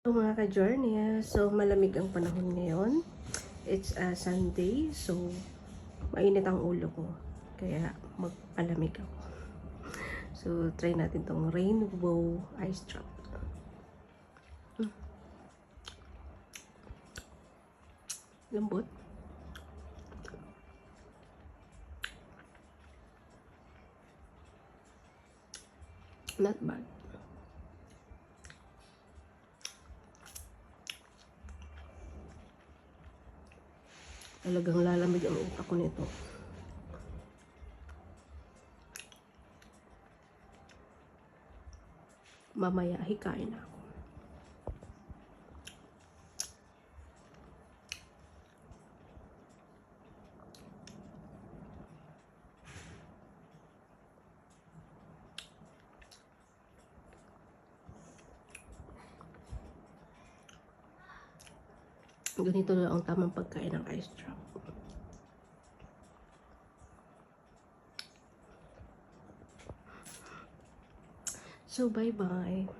Hello mga ka-journey, so malamig ang panahon ngayon. It's a Sunday, so mainit ang ulo ko. Kaya magpalamig ako. So try natin tong rainbow ice drop. Lambot. Not bad. Talagang lalamig ang utak ko nito. Mamaya hikain na ako. Ganito na ang tamang pagkain ng ice drop. So bye-bye.